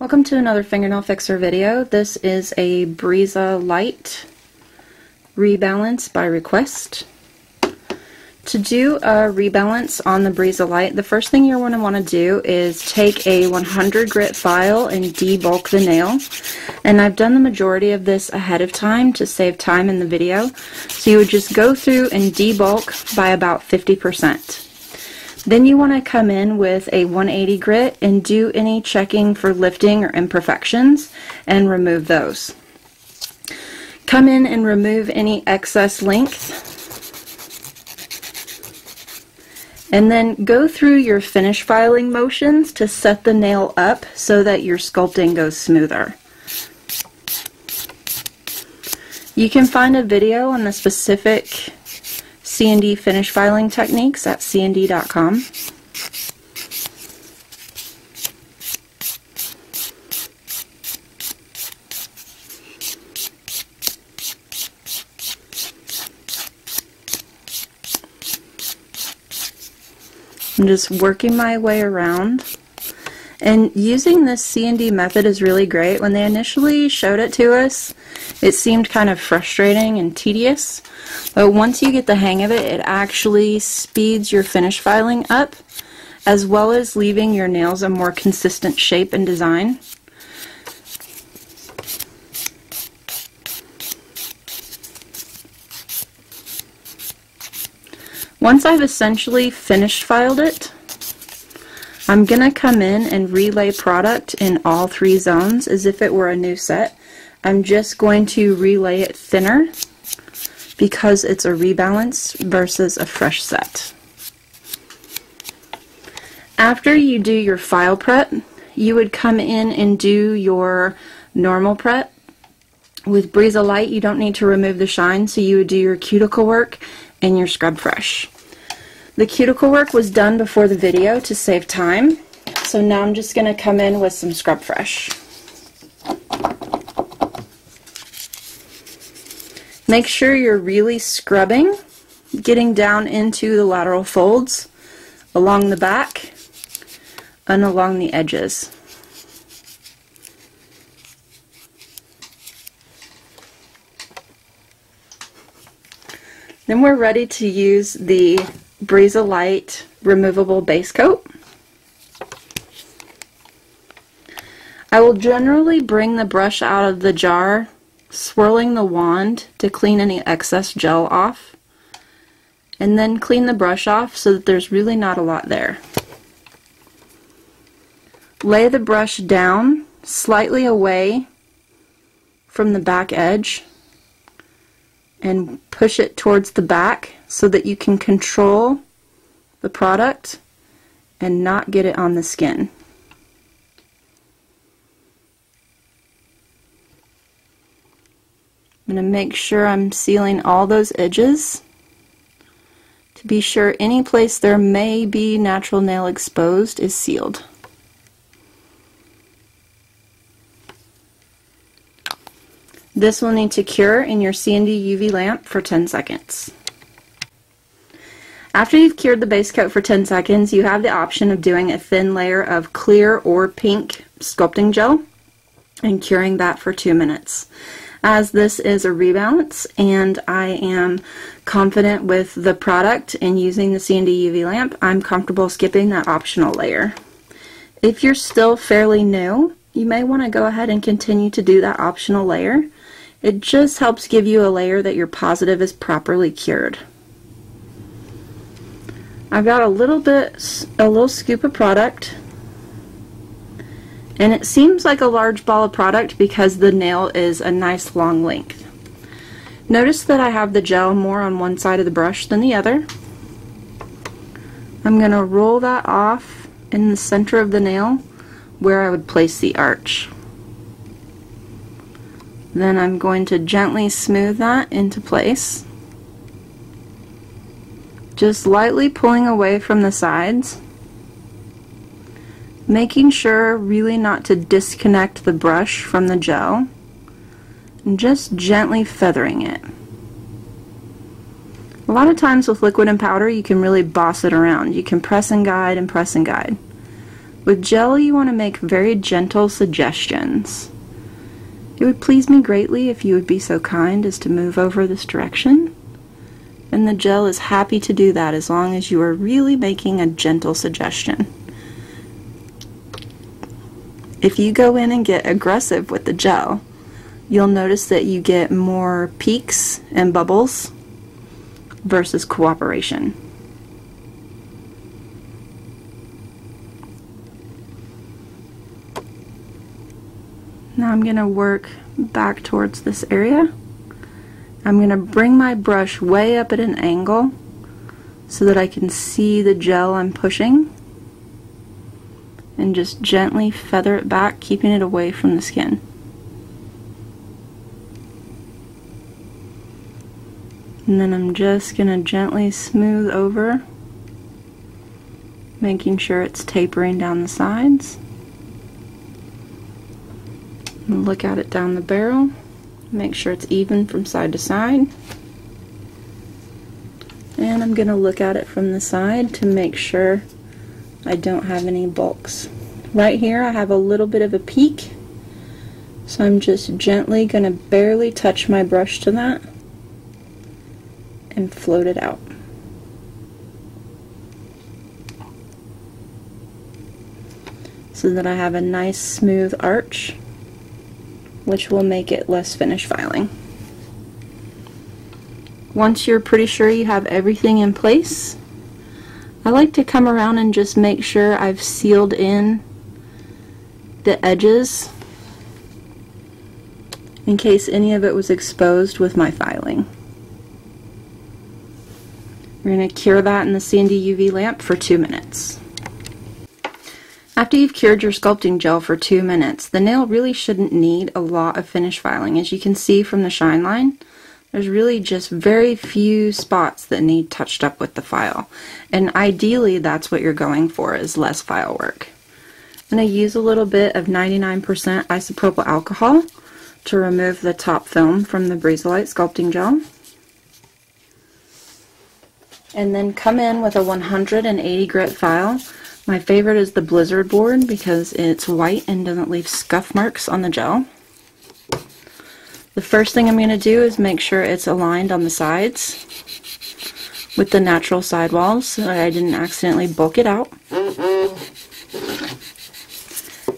Welcome to another fingernail fixer video. This is a Brisa Lite rebalance by request. To do a rebalance on the Brisa Lite, the first thing you're going to want to do is take a 100 grit file and debulk the nail. And I've done the majority of this ahead of time to save time in the video. So you would just go through and debulk by about 50%. Then you want to come in with a 180 grit and do any checking for lifting or imperfections and remove those. Come in and remove any excess length. And then go through your finish filing motions to set the nail up so that your sculpting goes smoother. You can find a video on the specific CND finish filing techniques at cnd.com. I'm just working my way around. And using this CND method is really great. When they initially showed it to us, it seemed kind of frustrating and tedious. But once you get the hang of it, it actually speeds your finish filing up, as well as leaving your nails a more consistent shape and design. Once I've essentially finished filed it, I'm going to come in and relay product in all three zones as if it were a new set. I'm just going to relay it thinner because it's a rebalance versus a fresh set. After you do your file prep, you would come in and do your normal prep. With Brisa Lite, you don't need to remove the shine, so you would do your cuticle work and your scrub fresh. The cuticle work was done before the video to save time, so now I'm just going to come in with some scrub fresh. Make sure you're really scrubbing, getting down into the lateral folds, along the back, and along the edges. Then we're ready to use the Brisa Lite removable base coat. I will generally bring the brush out of the jar, swirling the wand to clean any excess gel off, and then clean the brush off so that there's really not a lot there. Lay the brush down slightly away from the back edge and push it towards the back so that you can control the product and not get it on the skin. I'm going to make sure I'm sealing all those edges to be sure any place there may be natural nail exposed is sealed. This will need to cure in your CND UV lamp for 10 seconds. After you've cured the base coat for 10 seconds, you have the option of doing a thin layer of clear or pink sculpting gel and curing that for 2 minutes. As this is a rebalance and I am confident with the product and using the CND UV lamp, I'm comfortable skipping that optional layer. If you're still fairly new, you may want to go ahead and continue to do that optional layer. It just helps give you a layer that you're positive is properly cured. I've got a little scoop of product, and it seems like a large ball of product because the nail is a nice long length. Notice that I have the gel more on one side of the brush than the other. I'm going to roll that off in the center of the nail where I would place the arch. Then I'm going to gently smooth that into place, just lightly pulling away from the sides, making sure really not to disconnect the brush from the gel, and just gently feathering it. A lot of times with liquid and powder you can really boss it around. You can press and guide and press and guide. With gel, you want to make very gentle suggestions. It would please me greatly if you would be so kind as to move over this direction. And the gel is happy to do that as long as you are really making a gentle suggestion. If you go in and get aggressive with the gel, you'll notice that you get more peaks and bubbles versus cooperation. Now I'm going to work back towards this area. I'm going to bring my brush way up at an angle so that I can see the gel I'm pushing, and just gently feather it back, keeping it away from the skin. And then I'm just going to gently smooth over, making sure it's tapering down the sides. Look at it down the barrel, make sure it's even from side to side. And I'm going to look at it from the side to make sure I don't have any bulks. Right here I have a little bit of a peak, so I'm just gently going to barely touch my brush to that and float it out. So that I have a nice smooth arch, which will make it less finish filing. Once you're pretty sure you have everything in place, I like to come around and just make sure I've sealed in the edges in case any of it was exposed with my filing. We're going to cure that in the CND UV lamp for 2 minutes. After you've cured your sculpting gel for 2 minutes, the nail really shouldn't need a lot of finish filing. As you can see from the shine line, there's really just very few spots that need touched up with the file. And ideally, that's what you're going for, is less file work. I'm going to use a little bit of 99% isopropyl alcohol to remove the top film from the Brisa Lite Sculpting Gel. And then come in with a 180 grit file. My favorite is the Blizzard board because it's white and doesn't leave scuff marks on the gel. The first thing I'm going to do is make sure it's aligned on the sides with the natural sidewalls so that I didn't accidentally bulk it out.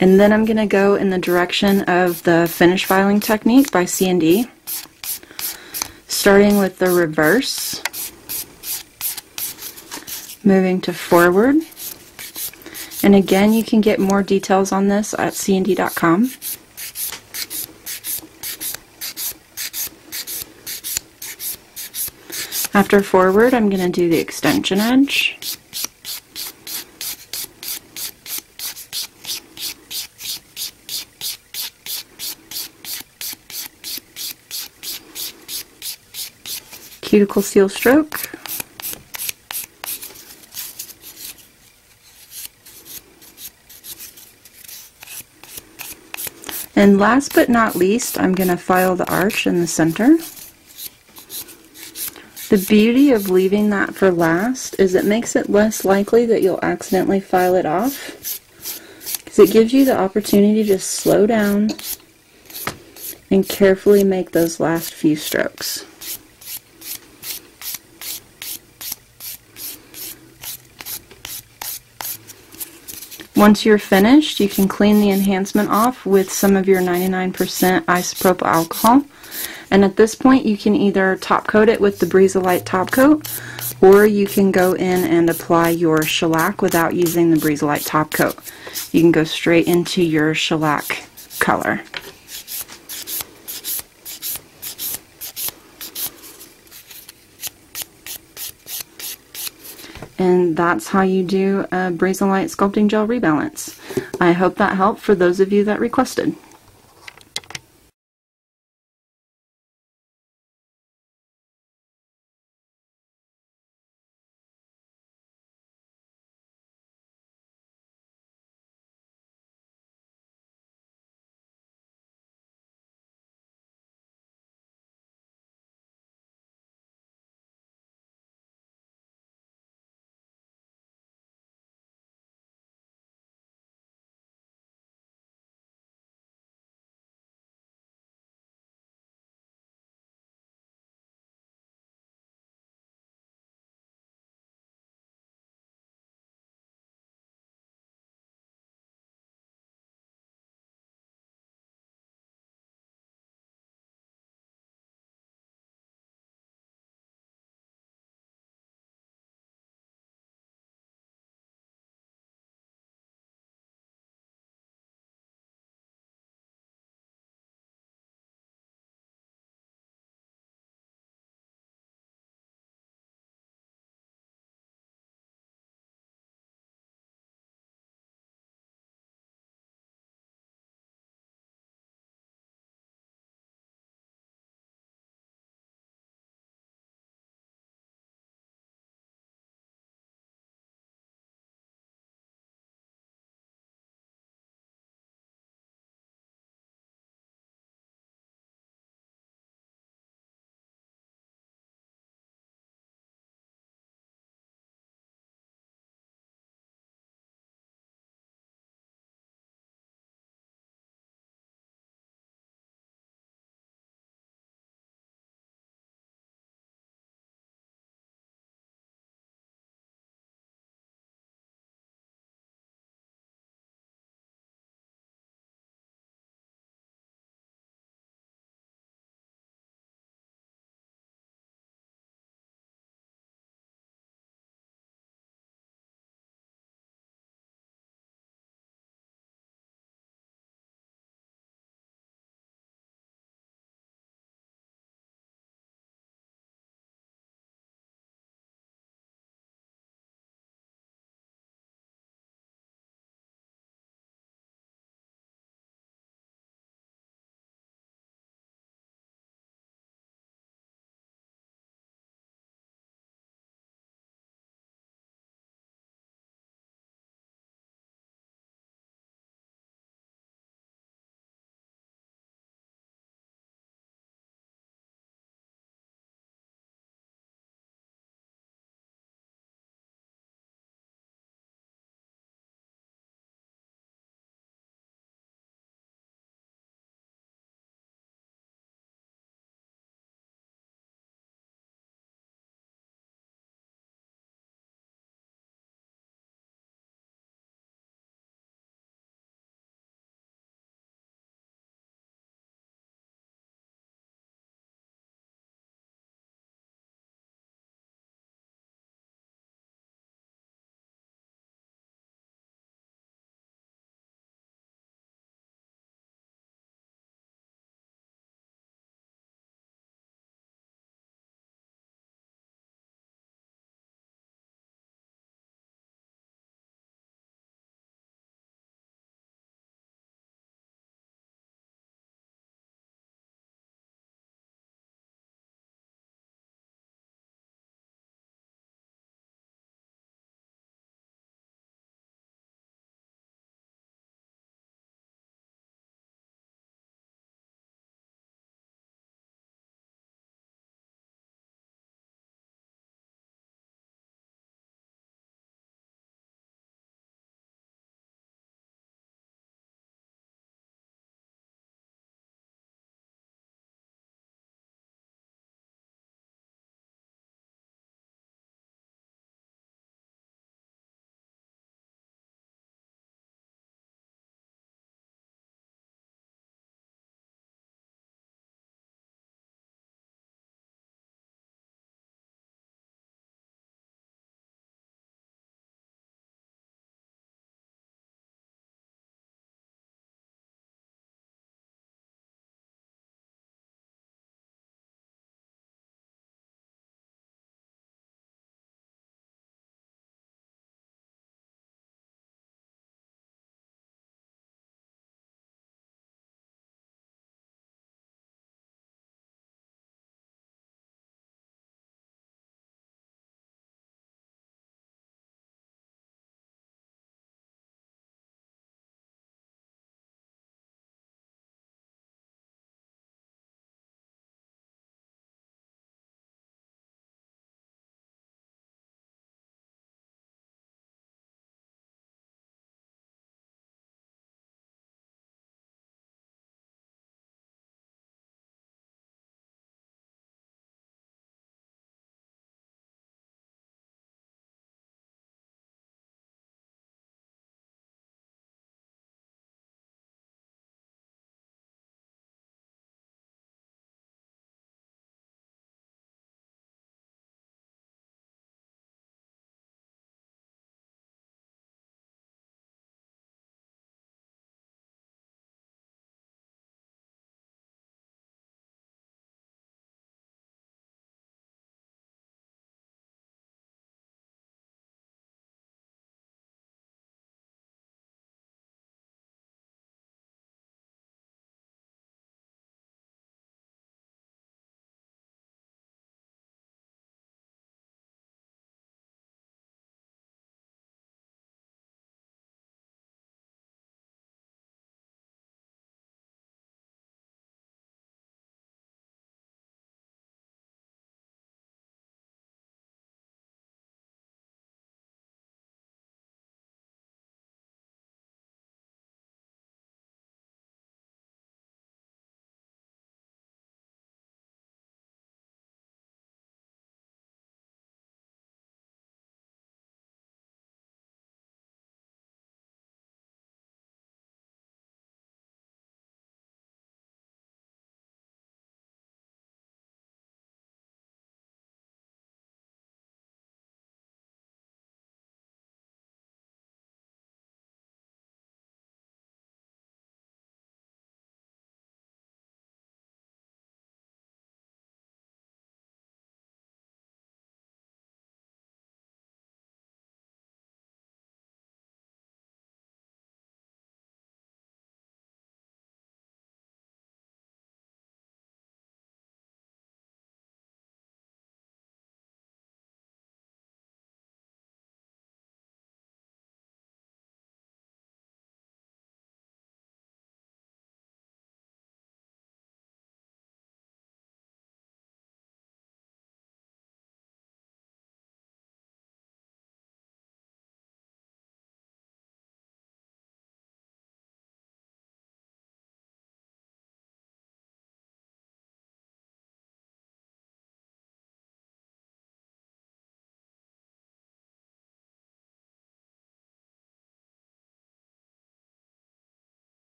And then I'm going to go in the direction of the finish filing technique by CND, starting with the reverse, moving to forward. And again, you can get more details on this at cnd.com. After forward, I'm going to do the extension edge. Cuticle seal stroke. And last but not least, I'm going to file the arch in the center. The beauty of leaving that for last is it makes it less likely that you'll accidentally file it off, because it gives you the opportunity to slow down and carefully make those last few strokes. Once you're finished, you can clean the enhancement off with some of your 99% isopropyl alcohol. And at this point, you can either top coat it with the Brisa Lite top coat, or you can go in and apply your shellac without using the Brisa Lite top coat. You can go straight into your shellac color. And that's how you do a Brisa Lite Sculpting Gel Rebalance. I hope that helped for those of you that requested.